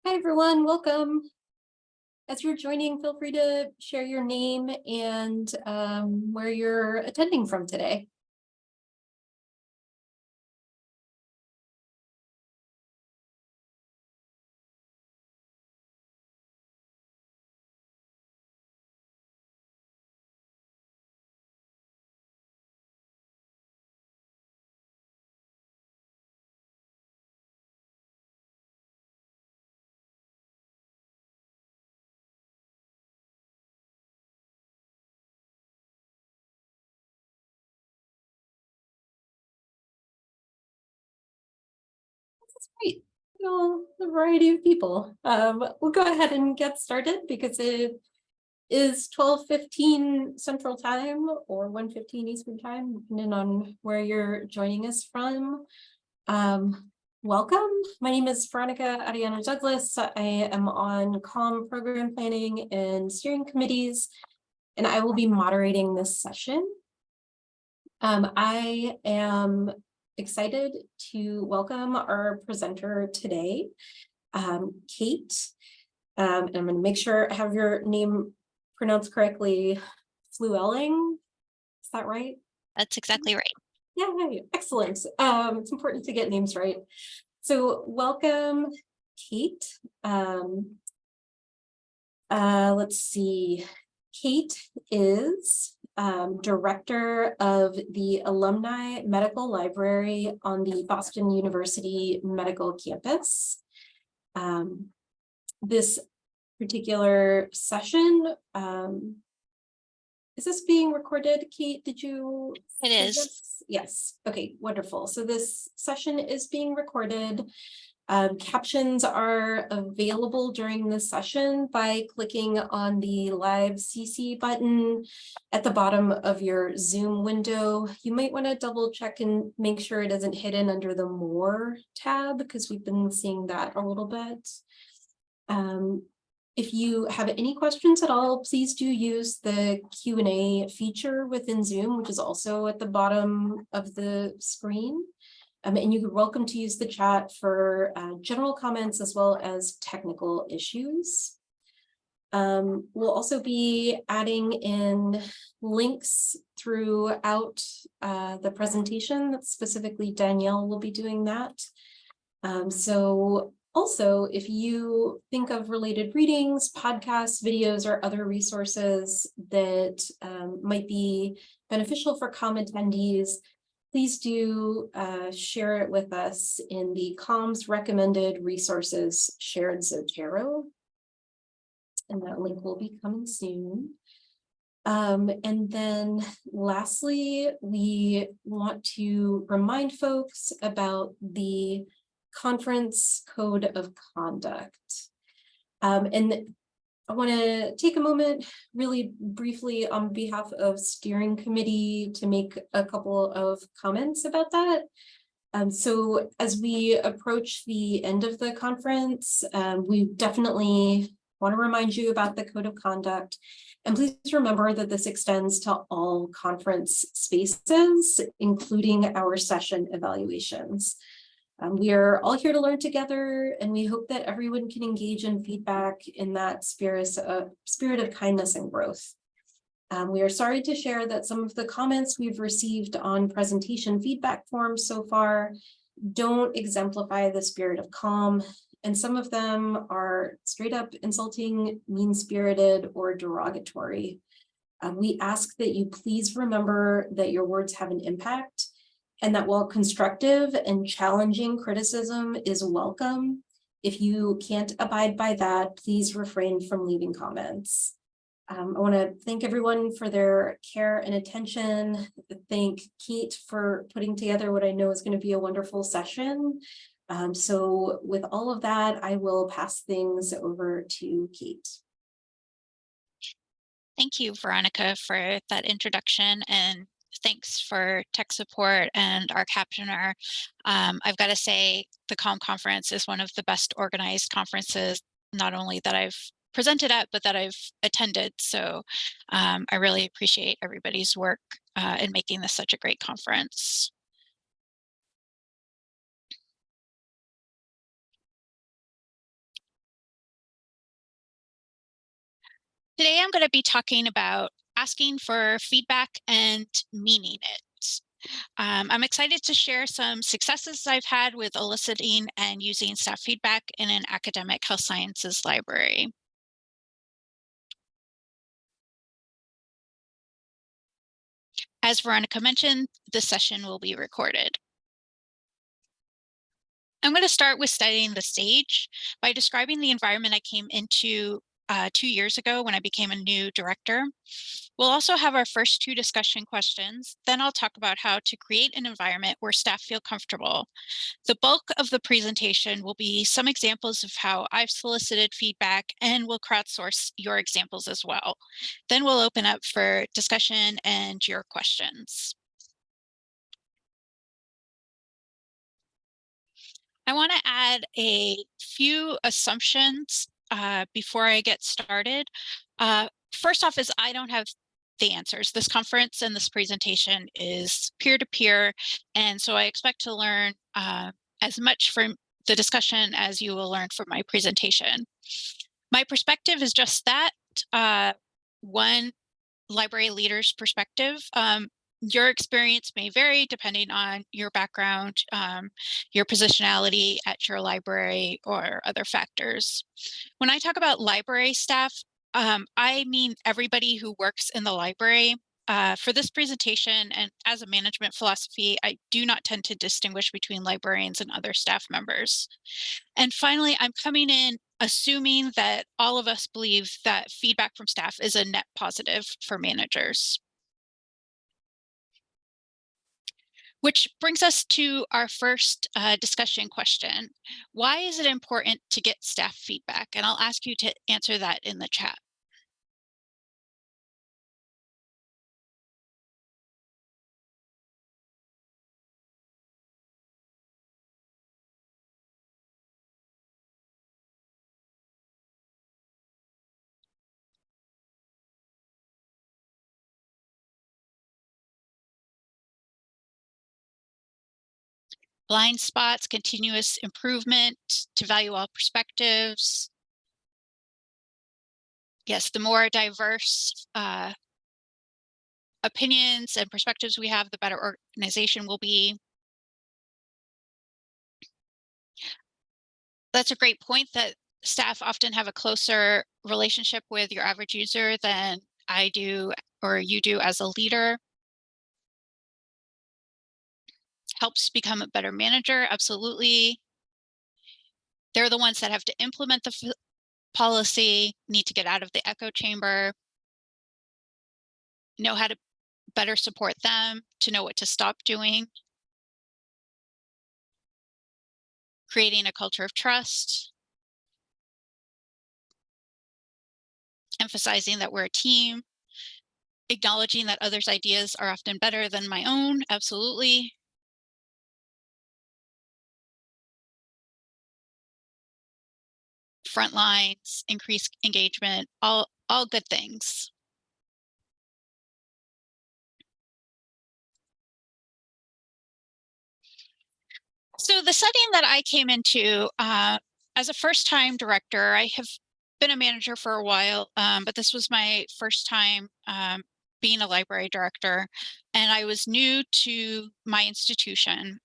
Hi, everyone. Welcome. As you're joining, feel free to share your name and where you're attending from today. That's great. A variety of people. We'll go ahead and get started because it is 12:15 Central Time or 1:15 Eastern Time, depending on where you're joining us from. Welcome. My name is Veronica Ariana Douglas. I am on COM program planning and steering committees, and I will be moderating this session. I am excited to welcome our presenter today, Kate. And I'm going to make sure I have your name pronounced correctly. Flewelling, is that right? That's exactly right. Yeah, excellent. It's important to get names right. So welcome, Kate. Let's see. Kate is director of the Alumni Medical Library on the Boston University Medical Campus. This particular session, is this being recorded, Kate? Did you? It is. This? Yes. Okay, wonderful. So this session is being recorded. Captions are available during the session by clicking on the live CC button at the bottom of your Zoom window. You might want to double check and make sure it isn't hidden under the More tab because we've been seeing that a little bit. If you have any questions at all, please do use the Q&A feature within Zoom, which is also at the bottom of the screen. And you're welcome to use the chat for general comments as well as technical issues. We'll also be adding in links throughout the presentation. That's specifically Danielle will be doing that. So also, if you think of related readings, podcasts, videos, or other resources that might be beneficial for COM attendees, please do share it with us in the COM's recommended resources shared Zotero. And that link will be coming soon. And then lastly, we want to remind folks about the conference code of conduct. And I want to take a moment really briefly on behalf of steering committee to make a couple of comments about that. So as we approach the end of the conference, we definitely want to remind you about the code of conduct. And please remember that this extends to all conference spaces, including our session evaluations. We are all here to learn together, and we hope that everyone can engage in feedback in that spirit of kindness and growth. We are sorry to share that some of the comments we've received on presentation feedback forms so far don't exemplify the spirit of COM, and some of them are straight up insulting, mean-spirited, or derogatory. We ask that you please remember that your words have an impact, and that while constructive and challenging criticism is welcome, if you can't abide by that, please refrain from leaving comments. I want to thank everyone for their care and attention. Thank Kate for putting together what I know is going to be a wonderful session. So with all of that, I will pass things over to Kate. Thank you, Veronica, for that introduction, and thanks for tech support and our captioner. I've got to say, the COM conference is one of the best organized conferences, not only that I've presented at, but that I've attended. So I really appreciate everybody's work in making this such a great conference. Today I'm going to be talking about asking for feedback and meaning it. I'm excited to share some successes I've had with eliciting and using staff feedback in an academic health sciences library. As Veronica mentioned, this session will be recorded. I'm going to start with setting the stage by describing the environment I came into 2 years ago when I became a new director. We'll also have our first 2 discussion questions. Then I'll talk about how to create an environment where staff feel comfortable. The bulk of the presentation will be some examples of how I've solicited feedback, and we'll crowdsource your examples as well. Then we'll open up for discussion and your questions. I want to add a few assumptions before I get started. First off is I don't have the answers. This conference and this presentation is peer-to-peer, and so I expect to learn as much from the discussion as you will learn from my presentation. My perspective is just that, one library leader's perspective. Your experience may vary depending on your background, your positionality at your library, or other factors. When I talk about library staff, I mean everybody who works in the library. For this presentation and as a management philosophy, I do not tend to distinguish between librarians and other staff members. And finally, I'm coming in assuming that all of us believe that feedback from staff is a net positive for managers. Which brings us to our first discussion question. Why is it important to get staff feedback? And I'll ask you to answer that in the chat. Blind spots, continuous improvement, to value all perspectives. Yes, the more diverse opinions and perspectives we have, the better organization will be. That's a great point that staff often have a closer relationship with your average user than I do or you do as a leader. Helps become a better manager, absolutely. They're the ones that have to implement the policy, need to get out of the echo chamber, know how to better support them, to know what to stop doing. Creating a culture of trust. Emphasizing that we're a team. Acknowledging that others' ideas are often better than my own, absolutely. Front lines, increased engagement, all good things. So the setting that I came into as a first-time director, I have been a manager for a while, but this was my first time being a library director, and I was new to my institution.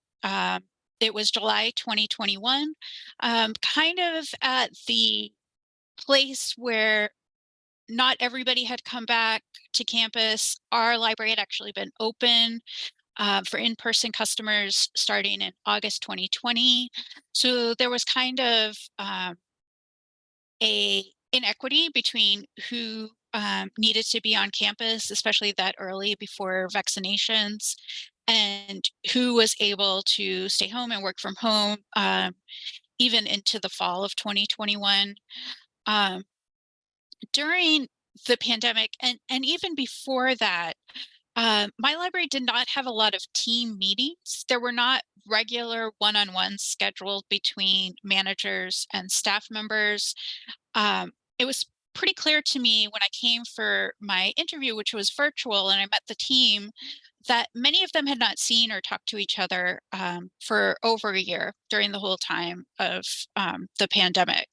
It was July 2021, kind of at the place where not everybody had come back to campus. Our library had actually been open for in-person customers starting in August 2020. So there was kind of a inequity between who needed to be on campus, especially that early before vaccinations, and who was able to stay home and work from home even into the fall of 2021. During the pandemic and even before that, my library did not have a lot of team meetings. There were not regular one-on-ones scheduled between managers and staff members. It was pretty clear to me when I came for my interview, which was virtual, and I met the team, that many of them had not seen or talked to each other for over a year during the whole time of the pandemic.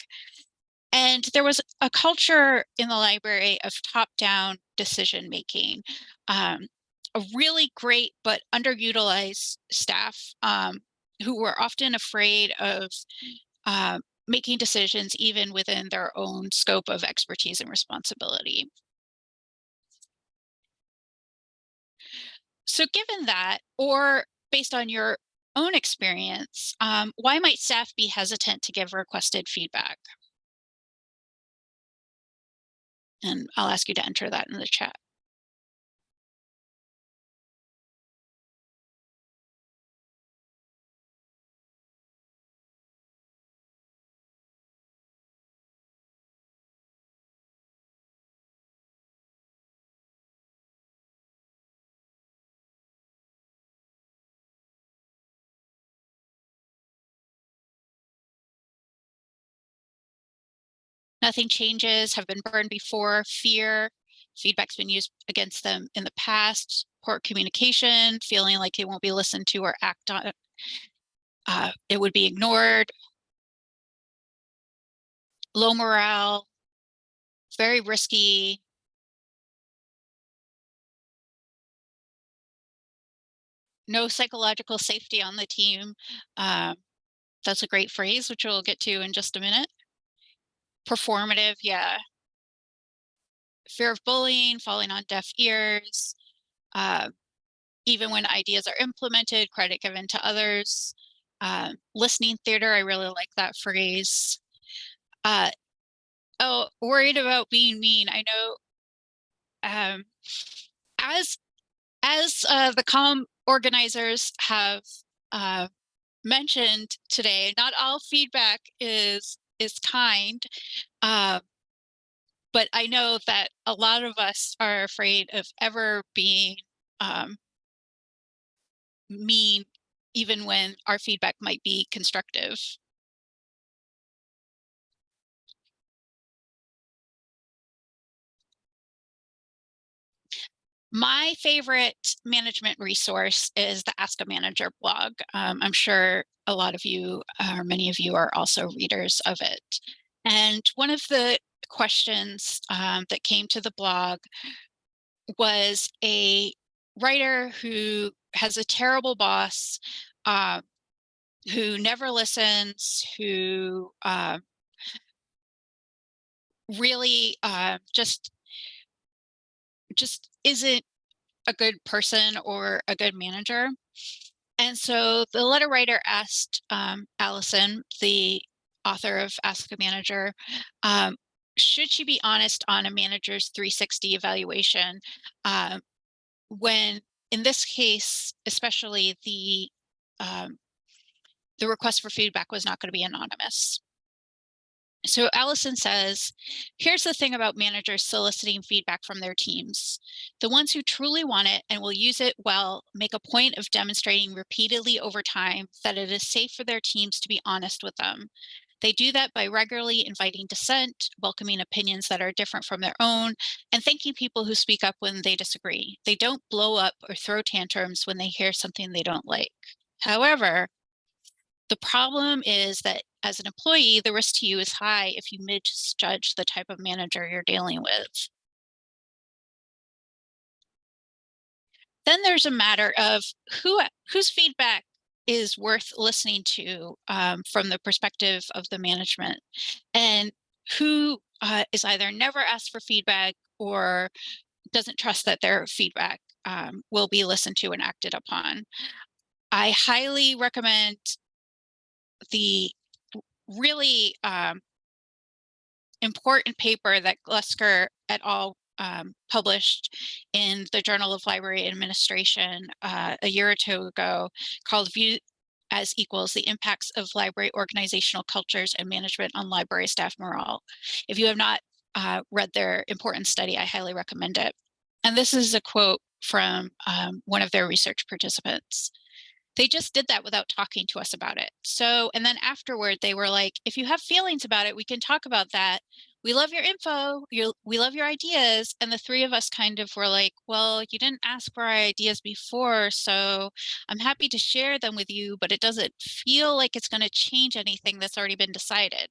And there was a culture in the library of top-down decision-making. A really great but underutilized staff who were often afraid of uh, making decisions even within their own scope of expertise and responsibility. So given that, or based on your own experience, why might staff be hesitant to give requested feedback? And I'll ask you to enter that in the chat. Nothing changes, have been burned before, fear, feedback's been used against them in the past, poor communication, feeling like it won't be listened to or act on, it would be ignored, low morale, very risky, no psychological safety on the team. That's a great phrase, which we'll get to in just a minute. Performative, yeah. Fear of bullying, falling on deaf ears, uh, even when ideas are implemented, credit given to others. Listening theater, I really like that phrase. Uh, oh, worried about being mean. I know um, as the comm organizers have uh, mentioned today, not all feedback is kind. Uh, but I know that a lot of us are afraid of ever being um, mean, even when our feedback might be constructive. My favorite management resource is the Ask a Manager blog. I'm sure a lot of you, or many of you, are also readers of it. And one of the questions that came to the blog was a writer who has a terrible boss, uh, who never listens, who really just isn't a good person or a good manager. And so the letter writer asked Allison, the author of Ask a Manager, um, should she be honest on a manager's 360 evaluation when, in this case, especially the request for feedback was not going to be anonymous. So Allison says, here's the thing about managers soliciting feedback from their teams. The ones who truly want it and will use it well make a point of demonstrating repeatedly over time that it is safe for their teams to be honest with them. They do that by regularly inviting dissent, welcoming opinions that are different from their own, and thanking people who speak up when they disagree. They don't blow up or throw tantrums when they hear something they don't like. However, the problem is that as an employee, the risk to you is high if you misjudge the type of manager you're dealing with. Then there's a matter of whose feedback is worth listening to from the perspective of the management, and who is either never asked for feedback or doesn't trust that their feedback will be listened to and acted upon. I highly recommend the really important paper that Glusker et al. Published in the Journal of Library Administration a year or two ago, called View as Equals, the Impacts of Library Organizational Cultures and Management on Library Staff Morale. If you have not read their important study, I highly recommend it. And this is a quote from one of their research participants. They just did that without talking to us about it. So, and then afterward, they were like, if you have feelings about it, we can talk about that, we love your info, we love your ideas. And the three of us kind of were like, well, you didn't ask for our ideas before, so I'm happy to share them with you, but it doesn't feel like it's going to change anything that's already been decided.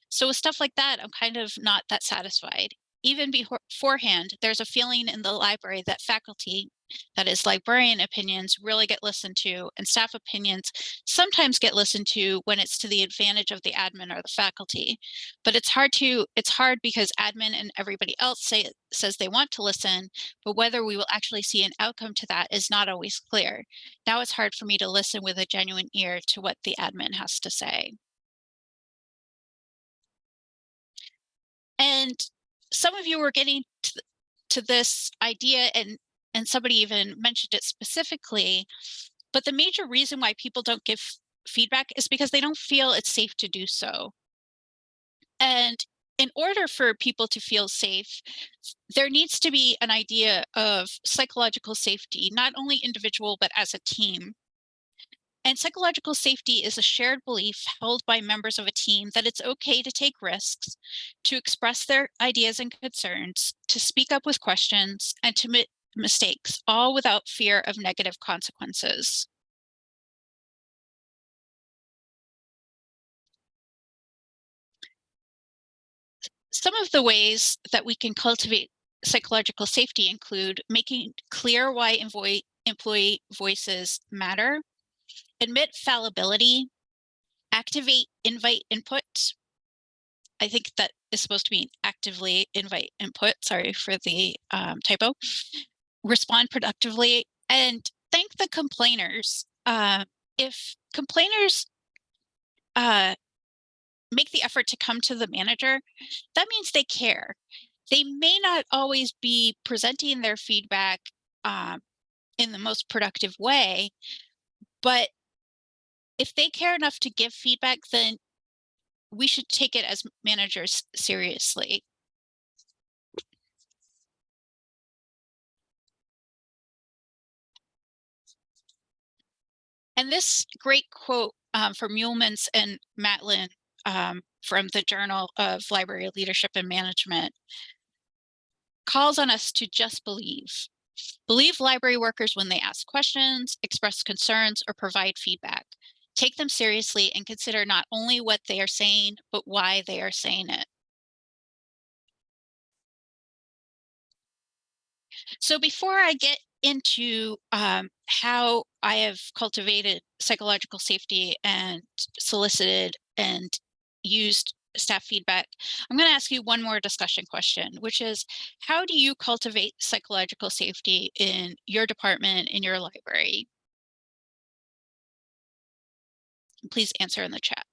So with stuff like that, I'm kind of not that satisfied. Even beforehand, there's a feeling in the library that faculty, that is librarian opinions, really get listened to, and staff opinions sometimes get listened to when it's to the advantage of the admin or the faculty. But it's hard because admin and everybody else says they want to listen, but whether we will actually see an outcome to that is not always clear. Now it's hard for me to listen with a genuine ear to what the admin has to say. And some of you were getting to this idea, and somebody even mentioned it specifically, but the major reason why people don't give feedback is because they don't feel it's safe to do so. And in order for people to feel safe, there needs to be an idea of psychological safety, not only individual, but as a team. And psychological safety is a shared belief held by members of a team that it's okay to take risks, to express their ideas and concerns, to speak up with questions, and to admit mistakes, all without fear of negative consequences. Some of the ways that we can cultivate psychological safety include making clear why employee voices matter, admit fallibility, activate invite input. I think that is supposed to mean actively invite input. Sorry for the typo. Respond productively and thank the complainers. If complainers make the effort to come to the manager, that means they care. They may not always be presenting their feedback in the most productive way, but if they care enough to give feedback, then we should take it as managers seriously. And this great quote from Muellmans and Matlin from the Journal of Library Leadership and Management calls on us to just believe. Believe library workers when they ask questions, express concerns, or provide feedback. Take them seriously and consider not only what they are saying, but why they are saying it. So before I get into how I have cultivated psychological safety and solicited and used staff feedback, I'm going to ask you one more discussion question, which is, how do you cultivate psychological safety in your department, in your library? Please answer in the chat.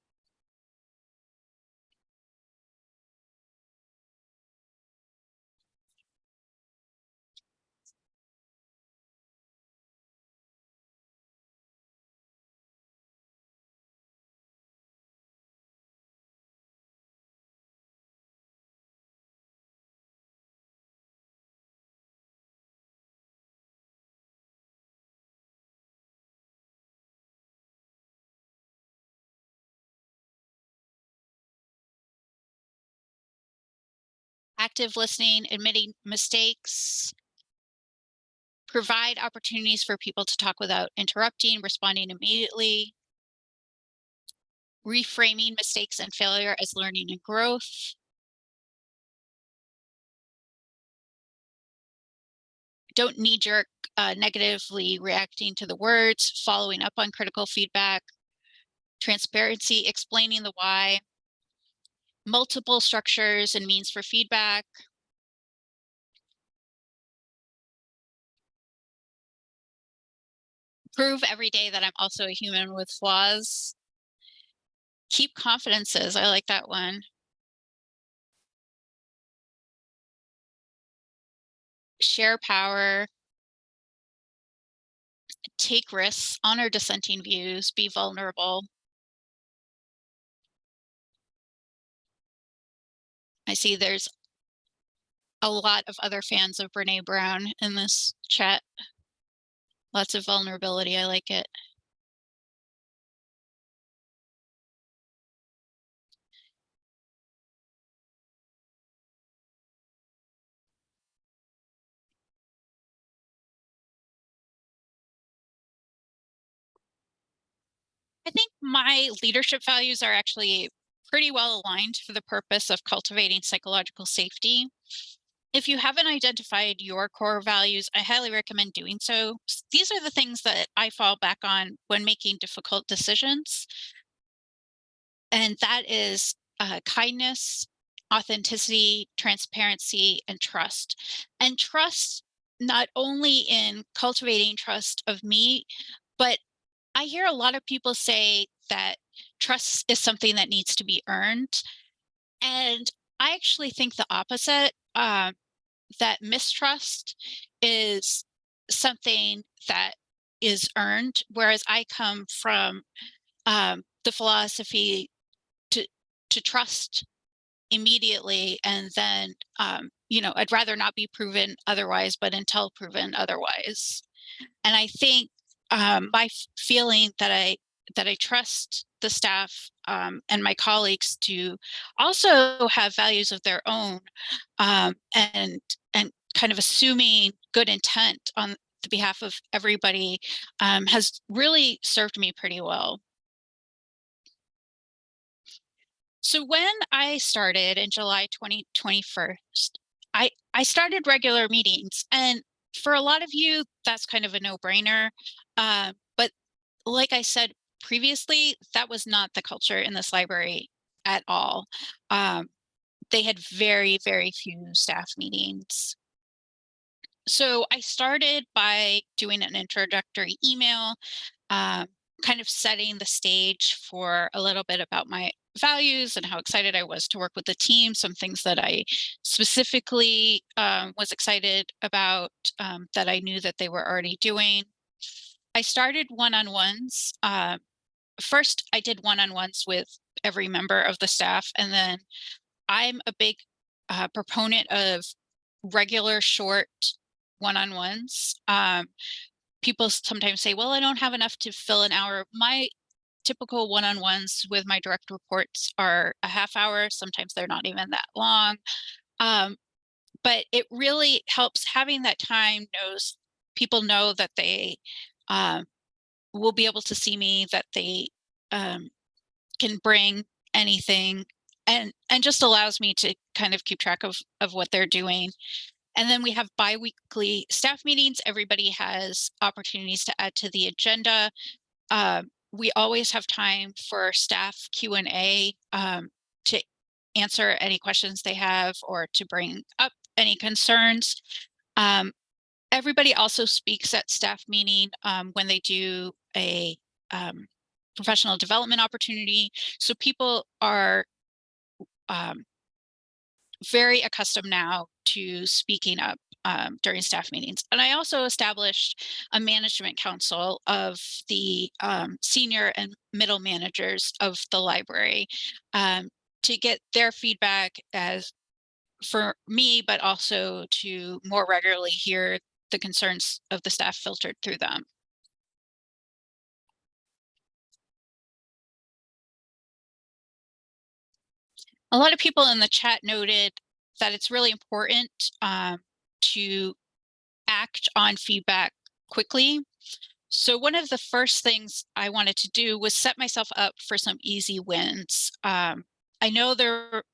Active listening, admitting mistakes, provide opportunities for people to talk without interrupting, responding immediately, reframing mistakes and failure as learning and growth, don't knee-jerk negatively reacting to the words, following up on critical feedback, transparency, explaining the why, multiple structures and means for feedback, prove every day that I'm also a human with flaws, keep confidences, I like that one, share power, take risks, honor dissenting views, be vulnerable. I see there's a lot of other fans of Brene Brown in this chat. Lots of vulnerability, I like it. my leadership values are actually pretty well aligned for the purpose of cultivating psychological safety. If you haven't identified your core values, I highly recommend doing so. These are the things that I fall back on when making difficult decisions. And that is kindness, authenticity, transparency, and trust. And trust not only in cultivating trust of me, but I hear a lot of people say that trust is something that needs to be earned. And I actually think the opposite, that mistrust is something that is earned, whereas I come from the philosophy to trust immediately, and then I'd rather not be proven otherwise, but until proven otherwise. And I think my feeling that I trust the staff and my colleagues to also have values of their own, and kind of assuming good intent on the behalf of everybody has really served me pretty well. So when I started in July 2021, I started regular meetings, and for a lot of you, that's kind of a no-brainer. But like I said previously, that was not the culture in this library at all. Um, they had very, very few staff meetings. So I started by doing an introductory email, um, kind of setting the stage for a little bit about my values and how excited I was to work with the team, some things that I specifically was excited about, that I knew that they were already doing. I started one-on-ones. First, I did one-on-ones with every member of the staff, and then I'm a big proponent of regular short one-on-ones. People sometimes say, well, I don't have enough to fill an hour. My typical one-on-ones with my direct reports are a half hour. Sometimes they're not even that long. Um, but it really helps having that time. Knows People know that they um, will be able to see me, that they um, can bring anything, and just allows me to kind of keep track of what they're doing. And then we have biweekly staff meetings. Everybody has opportunities to add to the agenda. We always have time for staff Q&A, to answer any questions they have or to bring up any concerns. Um, Everybody also speaks at staff meeting when they do a professional development opportunity. So people are um, very accustomed now to speaking up during staff meetings. And I also established a management council of the senior and middle managers of the library, to get their feedback as for me, but also to more regularly hear the concerns of the staff filtered through them. A lot of people in the chat noted that it's really important to act on feedback quickly. So one of the first things I wanted to do was set myself up for some easy wins. I know there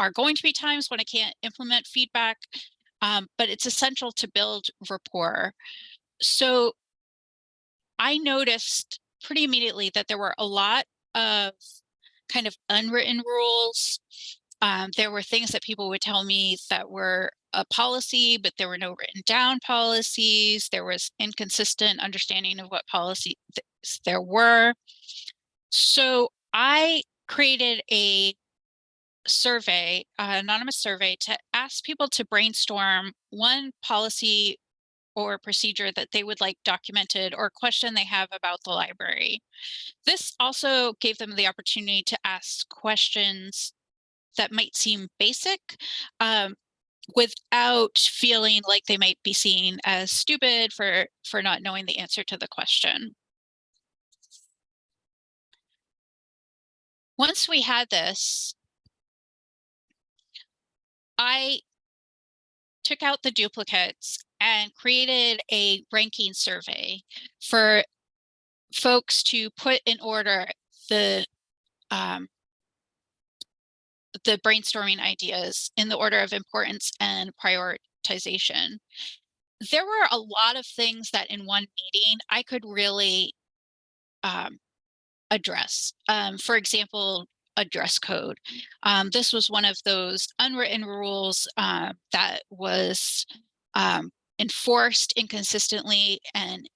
are going to be times when I can't implement feedback, but it's essential to build rapport. So I noticed pretty immediately that there were a lot of kind of unwritten rules. There were things that people would tell me that were a policy, but there were no written down policies. There was inconsistent understanding of what policies there were. So I created a survey, an anonymous survey, to ask people to brainstorm one policy or procedure that they would like documented, or a question they have about the library. This also gave them the opportunity to ask questions that might seem basic, without feeling like they might be seen as stupid for not knowing the answer to the question. Once we had this, I took out the duplicates and created a ranking survey for folks to put in order the brainstorming ideas in the order of importance and prioritization. There were a lot of things that in one meeting I could really address. For example, a dress code. This was one of those unwritten rules that was enforced inconsistently and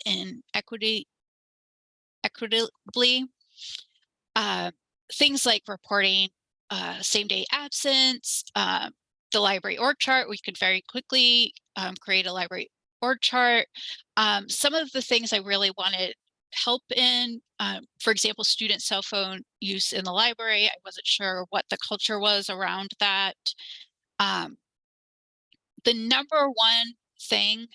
equitably. Things like reporting same-day absence, the library org chart. We could very quickly create a library org chart. Some of the things I really wanted help in, for example, student cell phone use in the library. I wasn't sure what the culture was around that. The number one thing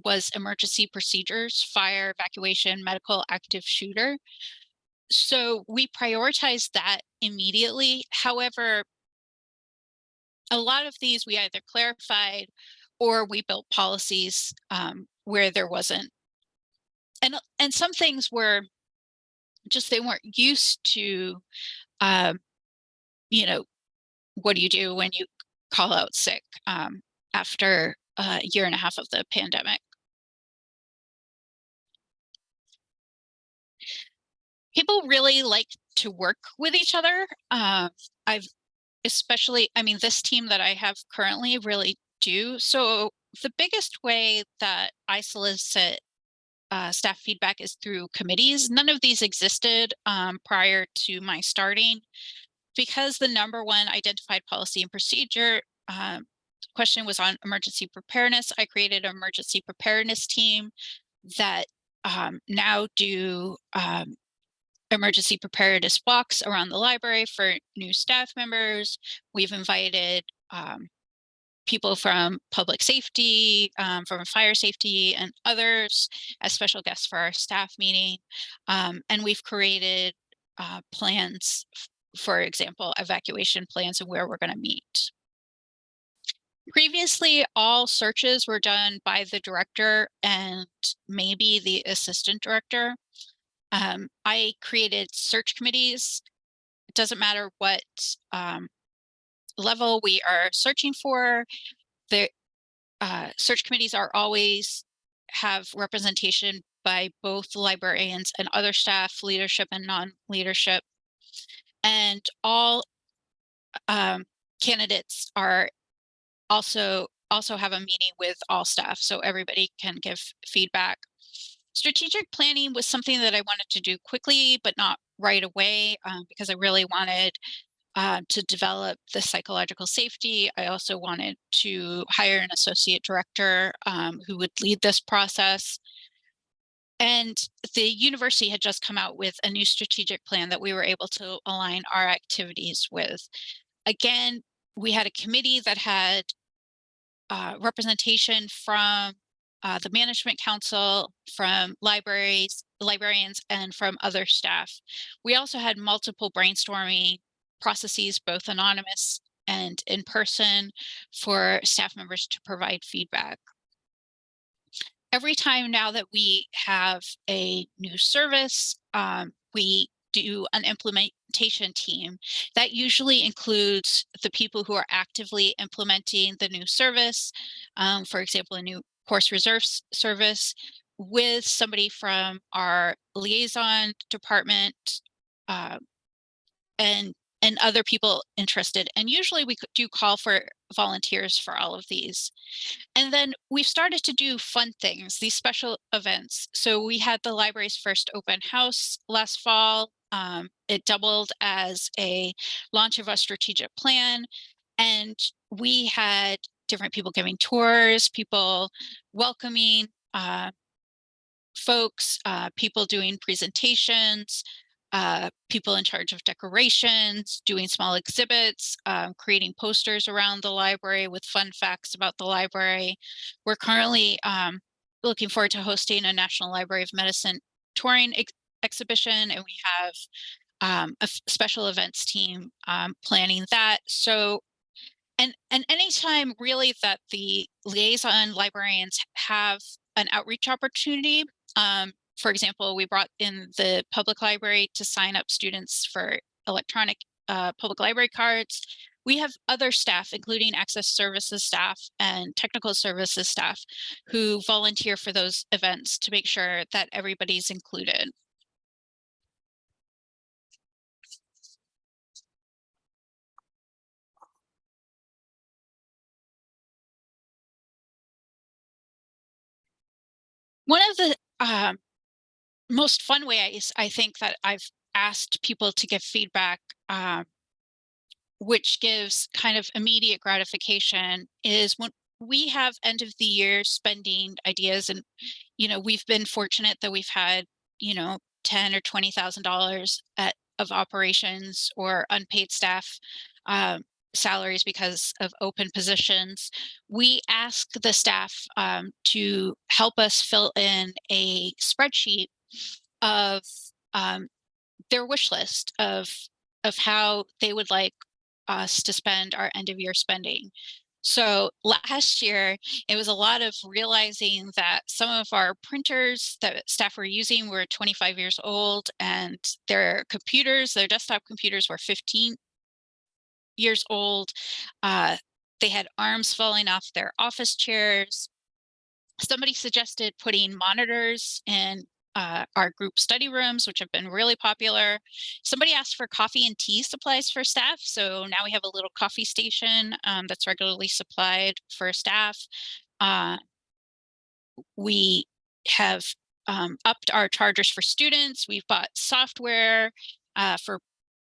was emergency procedures, fire, evacuation, medical, active shooter. So we prioritized that immediately. However, a lot of these we either clarified or we built policies where there wasn't. And some things were just they weren't used to, um, you know, what do you do when you call out sick after a year and a half of the pandemic? People really like to work with each other. I've especially, I mean, this team that I have currently really do. So the biggest way that I solicit staff feedback is through committees. None of these existed prior to my starting. Because the number one identified policy and procedure question was on emergency preparedness, I created an emergency preparedness team that now do emergency preparedness walks around the library for new staff members. We've invited people from public safety, from fire safety and others as special guests for our staff meeting. And we've created plans, for example, evacuation plans and where we're going to meet. Previously, all searches were done by the director and maybe the assistant director. I created search committees. It doesn't matter what level we are searching for. The search committees are always have representation by both librarians and other staff, leadership and non-leadership. And all candidates are also have a meeting with all staff so everybody can give feedback. Strategic planning was something that I wanted to do quickly, but not right away because I really wanted to develop the psychological safety. I also wanted to hire an associate director who would lead this process. And the university had just come out with a new strategic plan that we were able to align our activities with. Again, we had a committee that had representation from the management council, from librarians, and from other staff. We also had multiple brainstorming processes, both anonymous and in person, for staff members to provide feedback. Every time now that we have a new service, we do an implementation team that usually includes the people who are actively implementing the new service, for example, a new course reserve service, with somebody from our liaison department uh, and other people interested. And usually we do call for volunteers for all of these. And then we've started to do fun things, these special events. So we had the library's first open house last fall. It doubled as a launch of a strategic plan. And we had different people giving tours, people welcoming folks, people doing presentations, people in charge of decorations, doing small exhibits, creating posters around the library with fun facts about the library. We're currently looking forward to hosting a National Library of Medicine touring exhibition, and we have a special events team planning that. So, and anytime really that the liaison librarians have an outreach opportunity, for example, we brought in the public library to sign up students for electronic public library cards. We have other staff, including access services staff and technical services staff, who volunteer for those events to make sure that everybody's included. One of the most fun ways I think that I've asked people to give feedback, which gives kind of immediate gratification, is when we have end of the year spending ideas. And we've been fortunate that we've had $10,000 or $20,000 of operations or unpaid staff salaries because of open positions. We ask the staff to help us fill in a spreadsheet of their wish list of how they would like us to spend our end of year spending. So last year, it was a lot of realizing that some of our printers that staff were using were 25 years old, and their desktop computers were 15 years old. They had arms falling off their office chairs. Somebody suggested putting monitors in our group study rooms, which have been really popular. Somebody asked for coffee and tea supplies for staff. So now we have a little coffee station that's regularly supplied for staff. We have upped our chargers for students. We've bought software for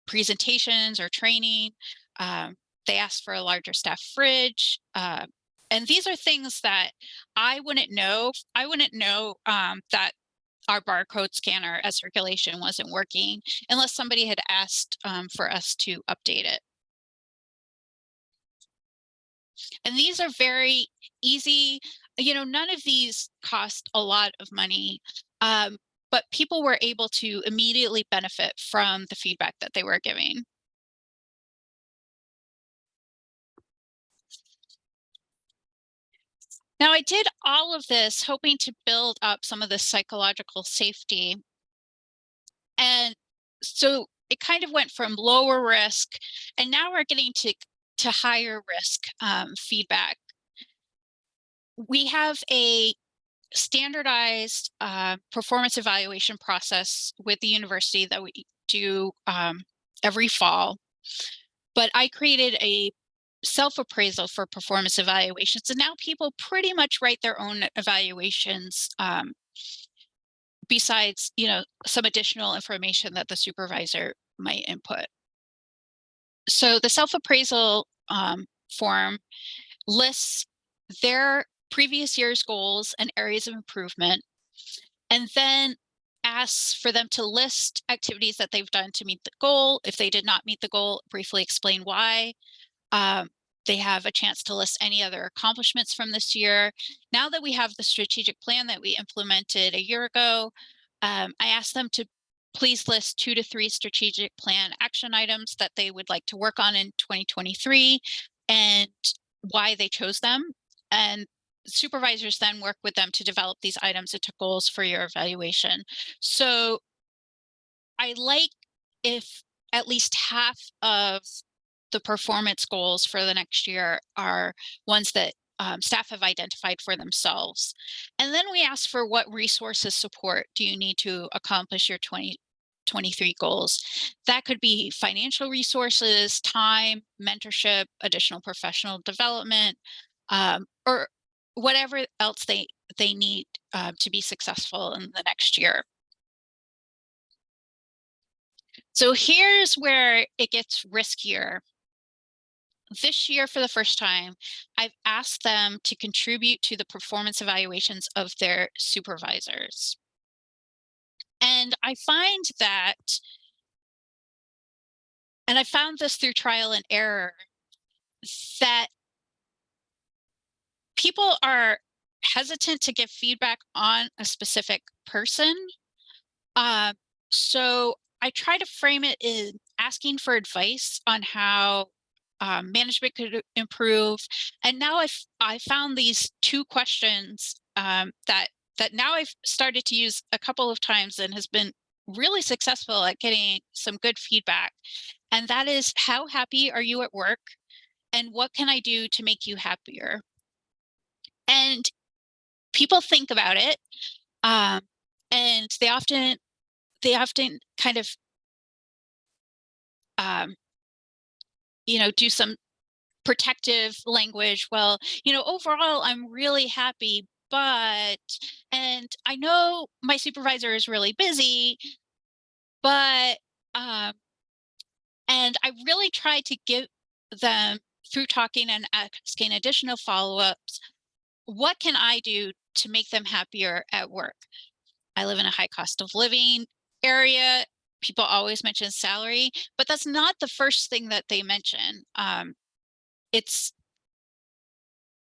presentations or training. They asked for a larger staff fridge. And these are things that I wouldn't know. I wouldn't know that our barcode scanner at circulation wasn't working unless somebody had asked for us to update it. And these are very easy. None of these cost a lot of money, but people were able to immediately benefit from the feedback that they were giving. Now, I did all of this hoping to build up some of the psychological safety. And so it kind of went from lower risk, and now we're getting to higher risk feedback. We have a standardized performance evaluation process with the university that we do every fall. But I created a self-appraisal for performance evaluations, and now people pretty much write their own evaluations besides some additional information that the supervisor might input. So the self-appraisal form lists their previous year's goals and areas of improvement, and then asks for them to list activities that they've done to meet the goal. If they did not meet the goal, briefly explain why. They have a chance to list any other accomplishments from this year. Now that we have the strategic plan that we implemented a year ago, I asked them to please list 2 to 3 strategic plan action items that they would like to work on in 2023 and why they chose them. And supervisors then work with them to develop these items into goals for your evaluation. So I like if at least half of the performance goals for the next year are ones that staff have identified for themselves. And then we ask for what resources support do you need to accomplish your 2023 goals. That could be financial resources, time, mentorship, additional professional development, or whatever else they need to be successful in the next year. So here's where it gets riskier. This year, for the first time, I've asked them to contribute to the performance evaluations of their supervisors. And I find that, and I found this through trial and error, that people are hesitant to give feedback on a specific person. So I try to frame it in asking for advice on how management could improve. And now I found these 2 questions that that now I've started to use a couple of times and has been really successful at getting some good feedback. And that is, how happy are you at work? And what can I do to make you happier? And people think about it, um, and they often kind of um, do some protective language. Well, overall, I'm really happy, but, and I know my supervisor is really busy, but, um, and I really try to give them, through talking and asking additional follow-ups, what can I do to make them happier at work? I live in a high cost of living area. People always mention salary, but that's not the first thing that they mention. It's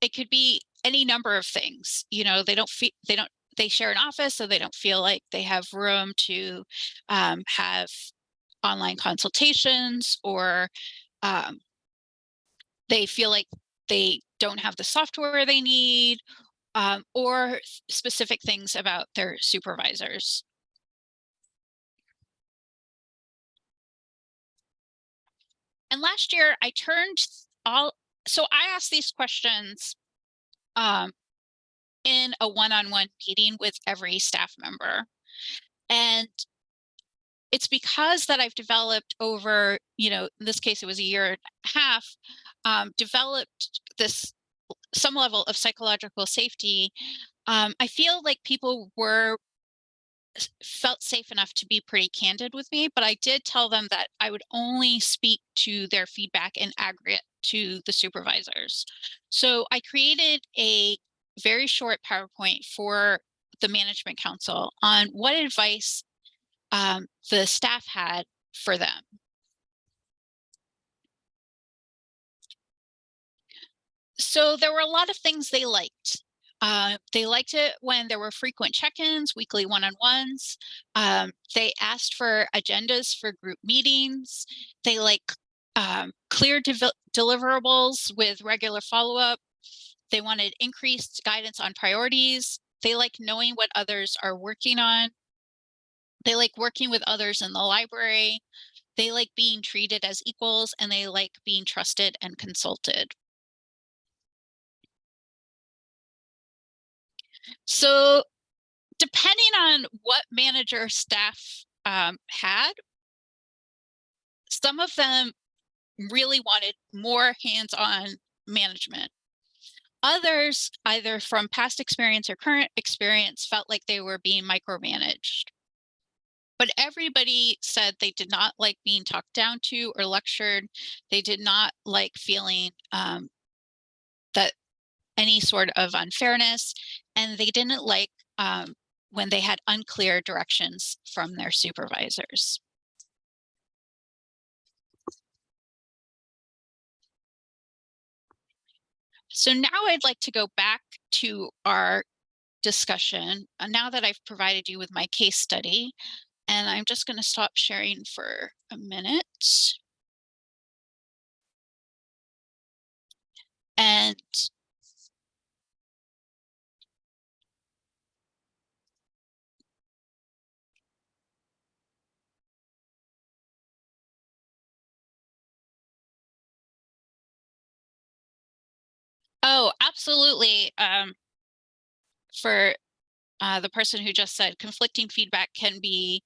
it could be any number of things. They share an office, so they don't feel like they have room to have online consultations, or um, they feel like they don't have the software they need, or specific things about their supervisors. And last year I turned all so I asked these questions um, in a one-on-one meeting with every staff member. And it's because that I've developed over, in this case, it was a year and a half, developed this some level of psychological safety. I feel like people felt safe enough to be pretty candid with me, but I did tell them that I would only speak to their feedback in aggregate to the supervisors. So I created a very short PowerPoint for the management council on what advice the staff had for them. So there were a lot of things they liked. They liked it when there were frequent check-ins, weekly one-on-ones. They asked for agendas for group meetings. They like clear deliverables with regular follow-up. They wanted increased guidance on priorities. They like knowing what others are working on. They like working with others in the library. They like being treated as equals, and they like being trusted and consulted. So depending on what manager staff had, some of them really wanted more hands-on management. Others, either from past experience or current experience, felt like they were being micromanaged. But everybody said they did not like being talked down to or lectured. They did not like feeling that any sort of unfairness, and they didn't like when they had unclear directions from their supervisors. So now I'd like to go back to our discussion, now that I've provided you with my case study, and I'm just going to stop sharing for a minute. And oh, absolutely. For the person who just said, conflicting feedback can be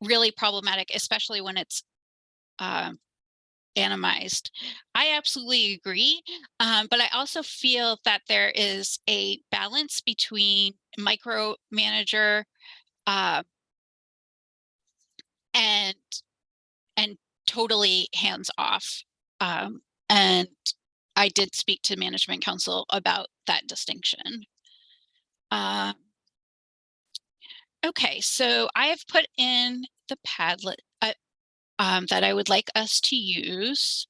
really problematic, especially when it's animized. I absolutely agree, but I also feel that there is a balance between micromanager and and totally hands off. And I did speak to management council about that distinction. Uh, okay, so I have put in the Padlet that I would like us to use.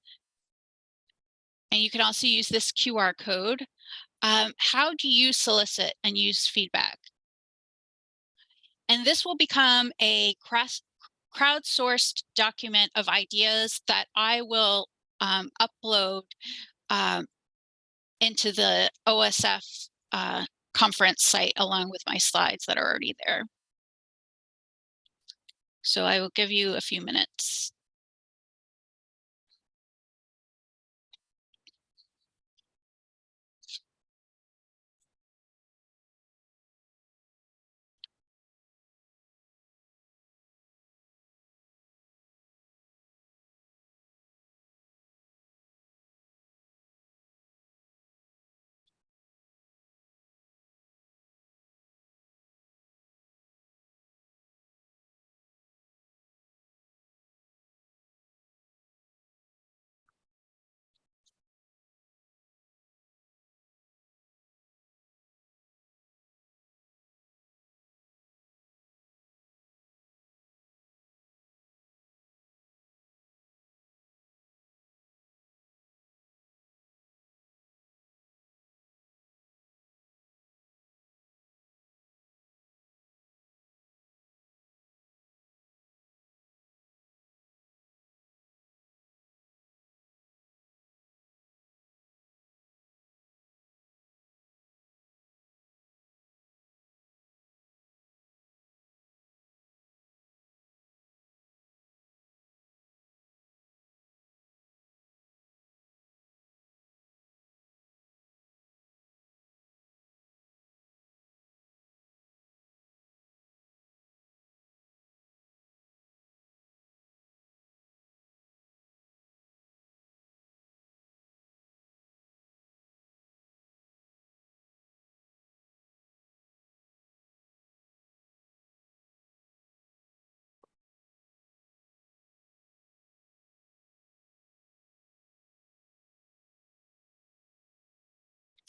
And you can also use this QR code. How do you solicit and use feedback? And this will become a crowdsourced document of ideas that I will upload into the OSF conference site along with my slides that are already there. So I will give you a few minutes.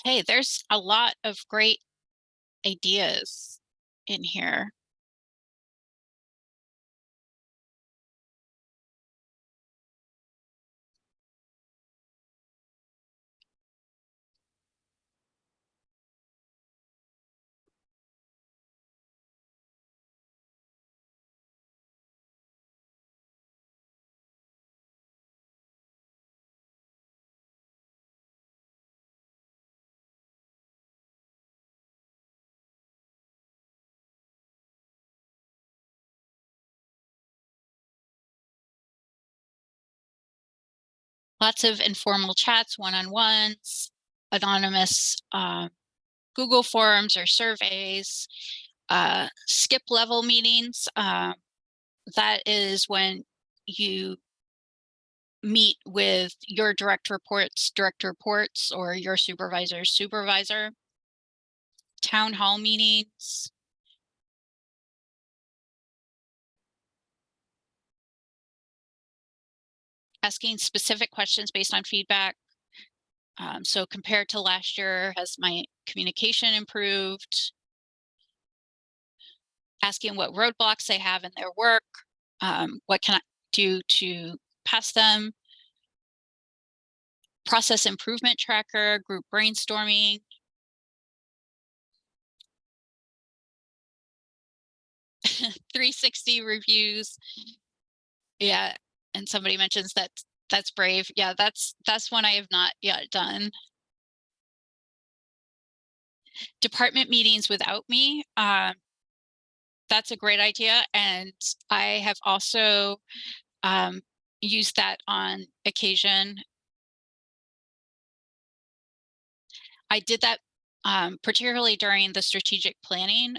Hey, there's a lot of great ideas in here. Lots of informal chats, one-on-ones, anonymous Google forms or surveys, skip level meetings. That is when you meet with your direct reports, or your supervisor's supervisor. Town hall meetings. Asking specific questions based on feedback. So compared to last year, has my communication improved? Asking what roadblocks they have in their work. What can I do to pass them? Process improvement tracker, group brainstorming. $360 reviews. Yeah, and somebody mentions that that's brave. Yeah, that's one I have not yet done. Department meetings without me. That's a great idea, and I have also used that on occasion. I did that particularly during the strategic planning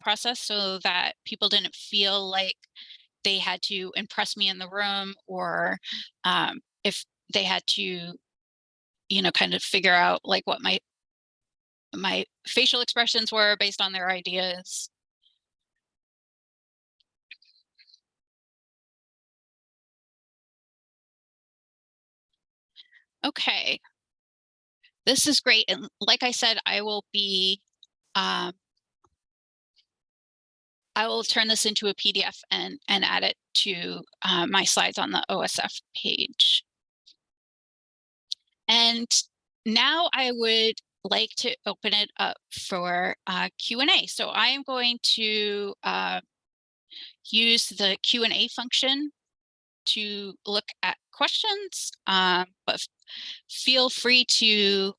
process, so that people didn't feel like they had to impress me in the room, or if they had to, kind of figure out like what my facial expressions were based on their ideas. Okay, this is great. And like I said, I will turn this into a PDF and add it to my slides on the OSF page. And now I would like to open it up for Q&A. So I am going to use the Q&A function to look at questions, but feel free to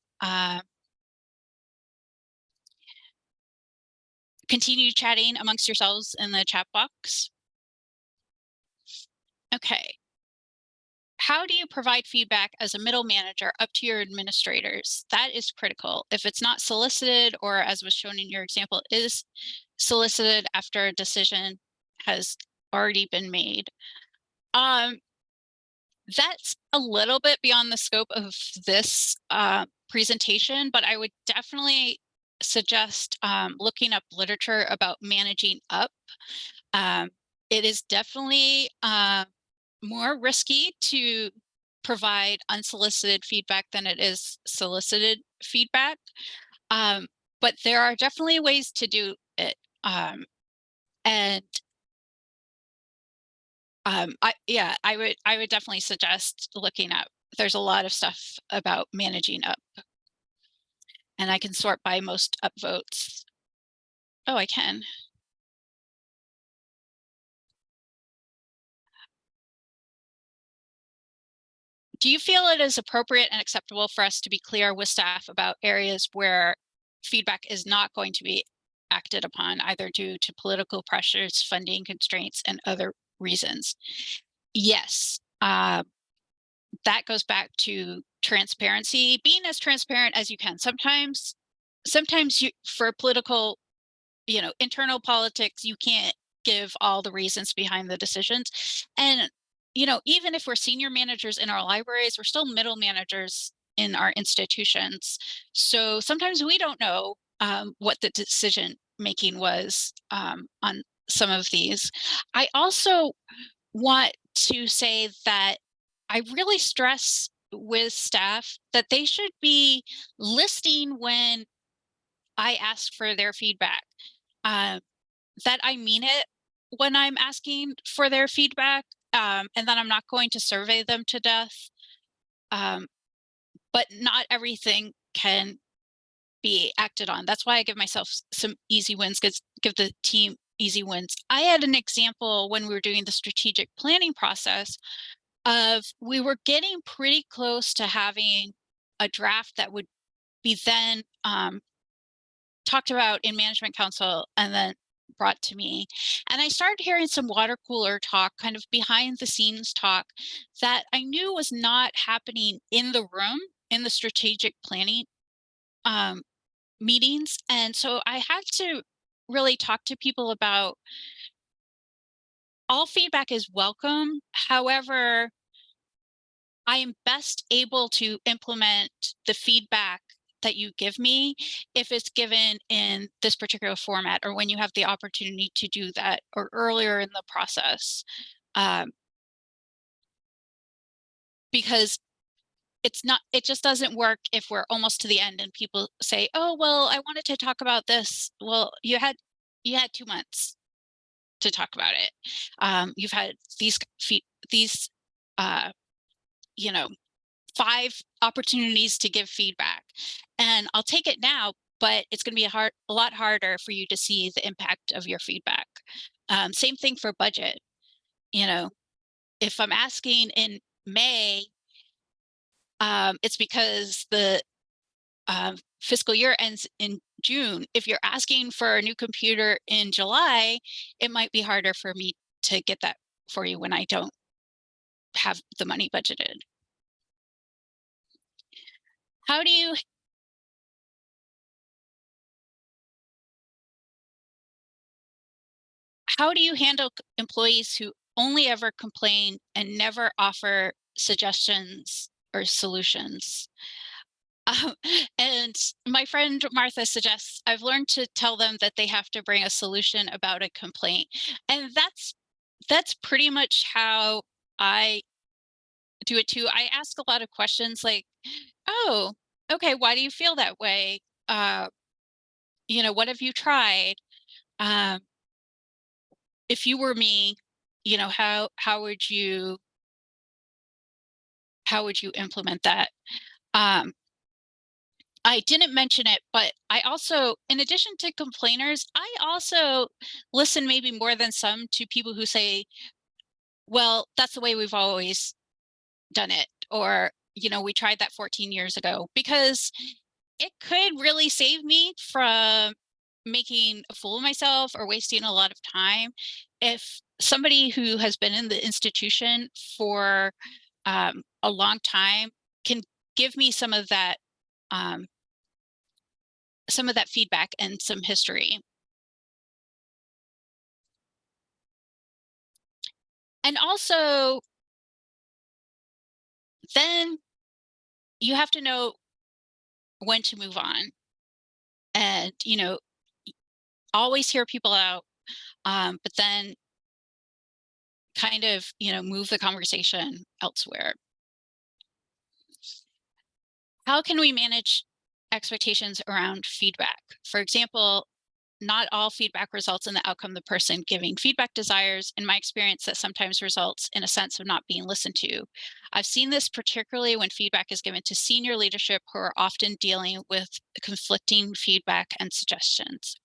continue chatting amongst yourselves in the chat box. Okay. How do you provide feedback as a middle manager up to your administrators? That is critical. If it's not solicited, or as was shown in your example, is solicited after a decision has already been made. That's a little bit beyond the scope of this presentation, but I would definitely suggest looking up literature about managing up. It is definitely more risky to provide unsolicited feedback than it is solicited feedback. But there are definitely ways to do it. And I would definitely suggest looking up. There's a lot of stuff about managing up, and I can sort by most upvotes. Oh, I can. Do you feel it is appropriate and acceptable for us to be clear with staff about areas where feedback is not going to be acted upon, either due to political pressures, funding constraints, and other reasons? Yes. That goes back to transparency, being as transparent as you can. Sometimes you, for political, internal politics, you can't give all the reasons behind the decisions. And, even if we're senior managers in our libraries, we're still middle managers in our institutions. So sometimes we don't know what the decision making was on some of these. I also want to say that I really stress with staff that they should be listening when I ask for their feedback. That I mean it when I'm asking for their feedback, and that I'm not going to survey them to death. But not everything can be acted on. That's why I give myself some easy wins, give the team easy wins. I had an example when we were doing the strategic planning process of we were getting pretty close to having a draft that would be then talked about in management council and then brought to me. And I started hearing some water cooler talk, kind of behind the scenes talk, that I knew was not happening in the room in the strategic planning meetings. And so I had to really talk to people about all feedback is welcome. However, I am best able to implement the feedback that you give me if it's given in this particular format, or when you have the opportunity to do that, or earlier in the process. Because it just doesn't work if we're almost to the end and people say, oh, well, I wanted to talk about this. Well, you had 2 months to talk about it. You've had these 5 opportunities to give feedback, and I'll take it now, but it's going to be a lot harder for you to see the impact of your feedback. Same thing for budget. If I'm asking in May, it's because the fiscal year ends in June. If you're asking for a new computer in July, it might be harder for me to get that for you when I don't have the money budgeted. How do you handle employees who only ever complain and never offer suggestions or solutions? And my friend Martha suggests I've learned to tell them that they have to bring a solution about a complaint. And that's pretty much how I do it too. I ask a lot of questions like, oh, okay, why do you feel that way? What have you tried? If you were me, how would you implement that? I didn't mention it, but I also, in addition to complainers, I also listen maybe more than some to people who say, well, that's the way we've always done it, or we tried that 14 years ago, because it could really save me from making a fool of myself or wasting a lot of time. If somebody who has been in the institution for a long time can give me um, some of that feedback and some history. And also, then you have to know when to move on, and always hear people out, but then kind of move the conversation elsewhere. How can we manage expectations around feedback? For example, not all feedback results in the outcome the person giving feedback desires. In my experience, that sometimes results in a sense of not being listened to. I've seen this particularly when feedback is given to senior leadership who are often dealing with conflicting feedback and suggestions.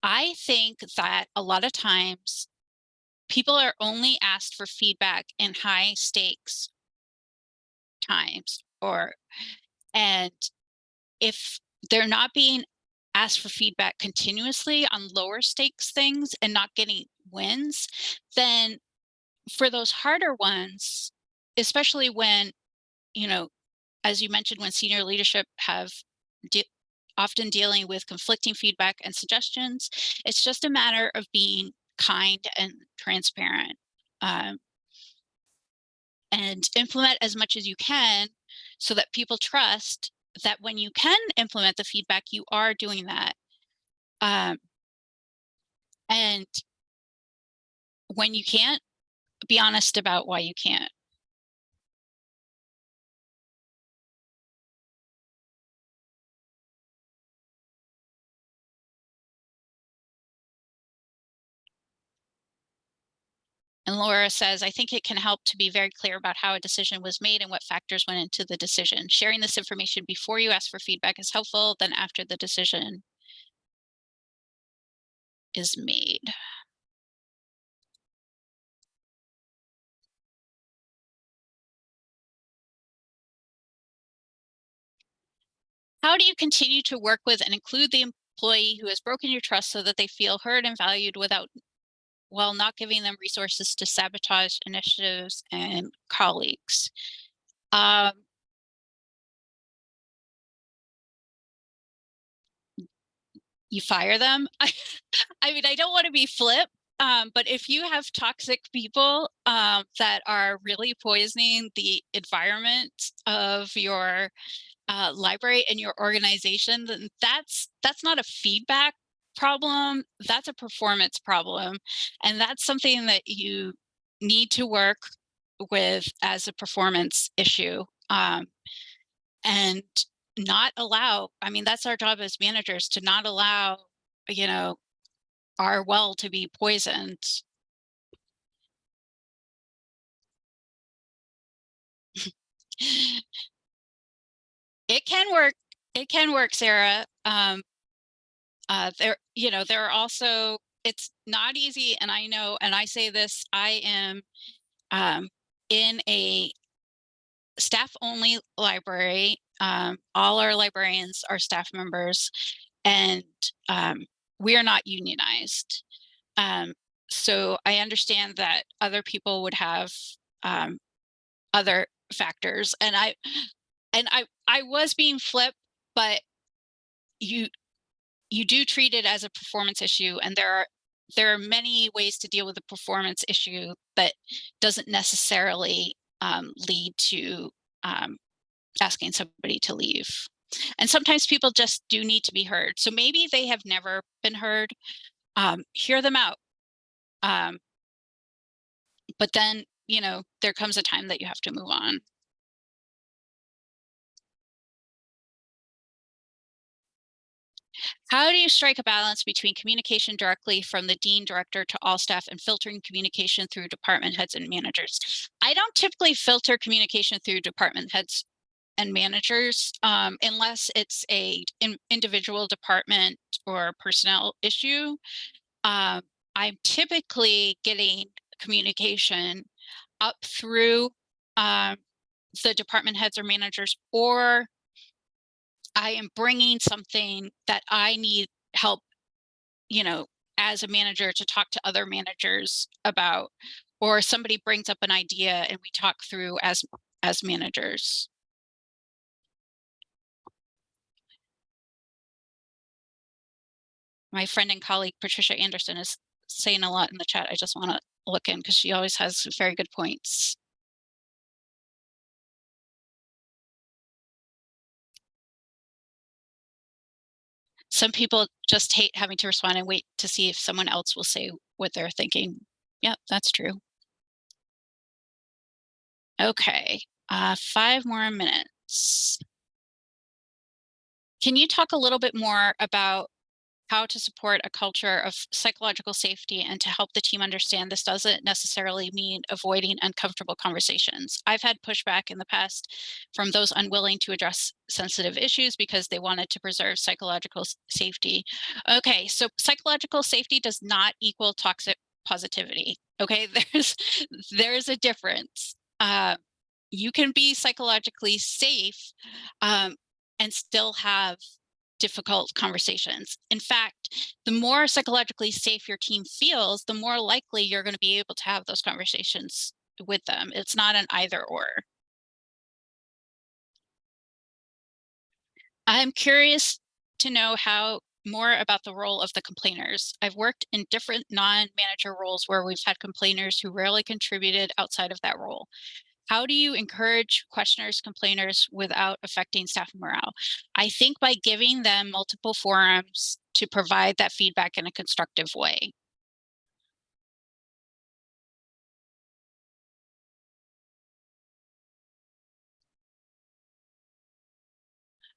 I think that a lot of times people are only asked for feedback in high stakes times, and if they're not being asked for feedback continuously on lower stakes things and not getting wins, then for those harder ones, especially when, as you mentioned, when senior leadership have often dealing with conflicting feedback and suggestions, it's just a matter of being kind and transparent, um, and implement as much as you can so that people trust that when you can implement the feedback, you are doing that. Um, and when you can't, be honest about why you can't. And Laura says, I think it can help to be very clear about how a decision was made and what factors went into the decision. Sharing this information before you ask for feedback is helpful, then after the decision is made. How do you continue to work with and include the employee who has broken your trust so that they feel heard and valued while not giving them resources to sabotage initiatives and colleagues? Um, you fire them. I mean, I don't want to be flip, but if you have toxic people that are really poisoning the environment of your library and your organization, then that's not a feedback problem. That's a performance problem, and that's something that you need to work with as a performance issue. And not allow, I mean, that's our job as managers, to not allow, you know, our well to be poisoned. It can work. It can work, Sarah. There are also, it's not easy, and I know, and I say this, I am in a staff-only library. All our librarians are staff members, and we are not unionized. Um, so I understand that other people would have um, other factors, and I was being flip, but you you do treat it as a performance issue, and there are many ways to deal with a performance issue that doesn't necessarily lead to asking somebody to leave. And sometimes people just do need to be heard. So maybe they have never been heard. Hear them out. Um, but then, there comes a time that you have to move on. How do you strike a balance between communication directly from the dean director to all staff and filtering communication through department heads and managers? I don't typically filter communication through department heads and managers unless it's a individual department or personnel issue. I'm typically getting communication up through um, the department heads or managers, or I am bringing something that I need help, as a manager to talk to other managers about, or somebody brings up an idea and we talk through as managers. My friend and colleague Patricia Anderson is saying a lot in the chat. I just want to look in because she always has very good points. Some people just hate having to respond and wait to see if someone else will say what they're thinking. Yeah, that's true. Okay, 5 more minutes. Can you talk a little bit more about how to support a culture of psychological safety and to help the team understand this doesn't necessarily mean avoiding uncomfortable conversations? I've had pushback in the past from those unwilling to address sensitive issues because they wanted to preserve psychological safety. Okay, so psychological safety does not equal toxic positivity. Okay, there's a difference. You can be psychologically safe and still have difficult conversations. In fact, the more psychologically safe your team feels, the more likely you're going to be able to have those conversations with them. It's not an either or. I'm curious to know how more about the role of the complainers. I've worked in different non-manager roles where we've had complainers who rarely contributed outside of that role. How do you encourage questioners, complainers without affecting staff morale? I think by giving them multiple forums to provide that feedback in a constructive way.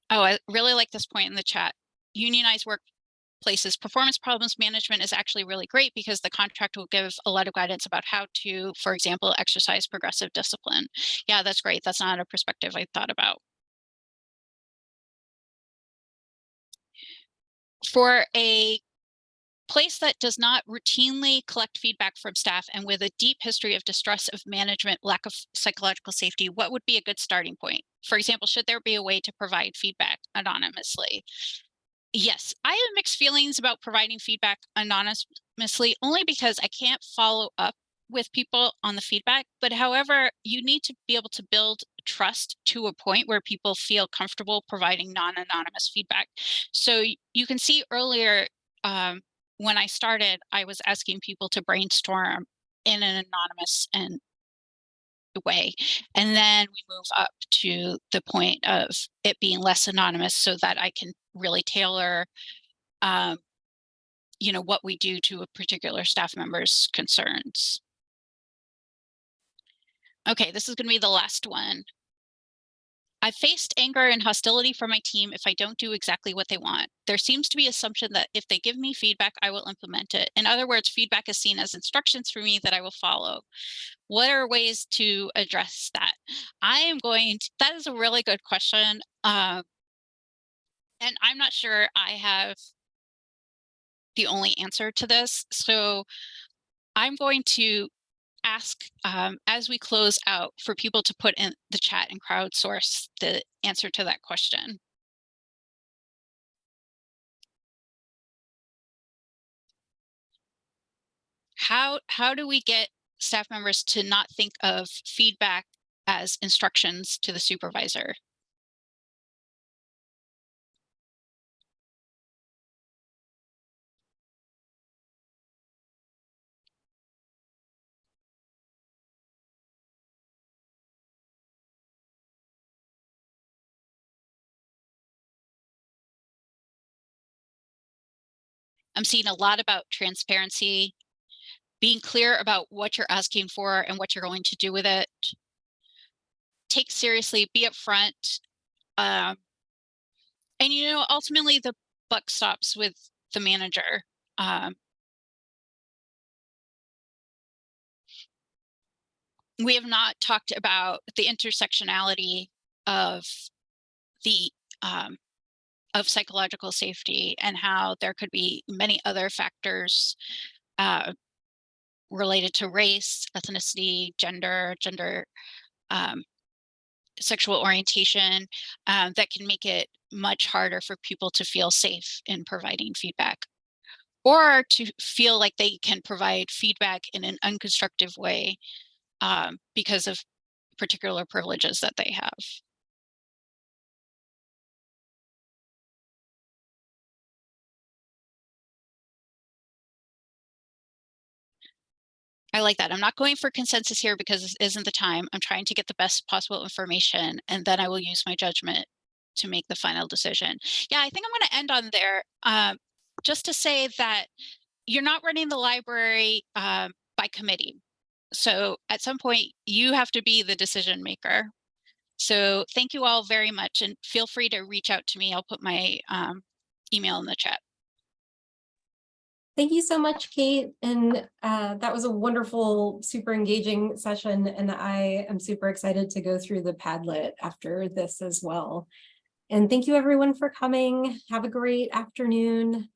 Oh, I really like this point in the chat. Unionized workplaces performance problems management is actually really great because the contract will give a lot of guidance about how to, for example, exercise progressive discipline. Yeah, that's great. That's not a perspective I thought about. For a place that does not routinely collect feedback from staff and with a deep history of distrust of management, lack of psychological safety, what would be a good starting point? For example, should there be a way to provide feedback anonymously? Yes, I have mixed feelings about providing feedback anonymously only because I can't follow up with people on the feedback. But however, you need to be able to build trust to a point where people feel comfortable providing non-anonymous feedback. So you can see earlier when I started, I was asking people to brainstorm in an anonymous and way. And then we move up to the point of it being less anonymous so that I can really tailor um, what we do to a particular staff member's concerns. Okay, this is going to be the last one. I've faced anger and hostility from my team if I don't do exactly what they want. There seems to be assumption that if they give me feedback, I will implement it. In other words, feedback is seen as instructions for me that I will follow. What are ways to address that? That is a really good question. And I'm not sure I have the only answer to this. So I'm going to ask as we close out for people to put in the chat and crowdsource the answer to that question. How do we get staff members to not think of feedback as instructions to the supervisor? I'm seeing a lot about transparency, being clear about what you're asking for and what you're going to do with it. Take seriously, be upfront. And ultimately the buck stops with the manager. We have not talked about the intersectionality of the of psychological safety and how there could be many other factors uh, related to race, ethnicity, gender, sexual orientation, that can make it much harder for people to feel safe in providing feedback, or to feel like they can provide feedback in an unconstructive way because of particular privileges that they have. I like that. I'm not going for consensus here because this isn't the time. I'm trying to get the best possible information, and then I will use my judgment to make the final decision. Yeah, I think I'm going to end on there. Just to say that you're not running the library by committee. So at some point, you have to be the decision maker. So thank you all very much, and feel free to reach out to me. I'll put my email in the chat. Thank you so much, Kate. And that was a wonderful, super engaging session. And I am super excited to go through the Padlet after this as well. And thank you everyone for coming. Have a great afternoon.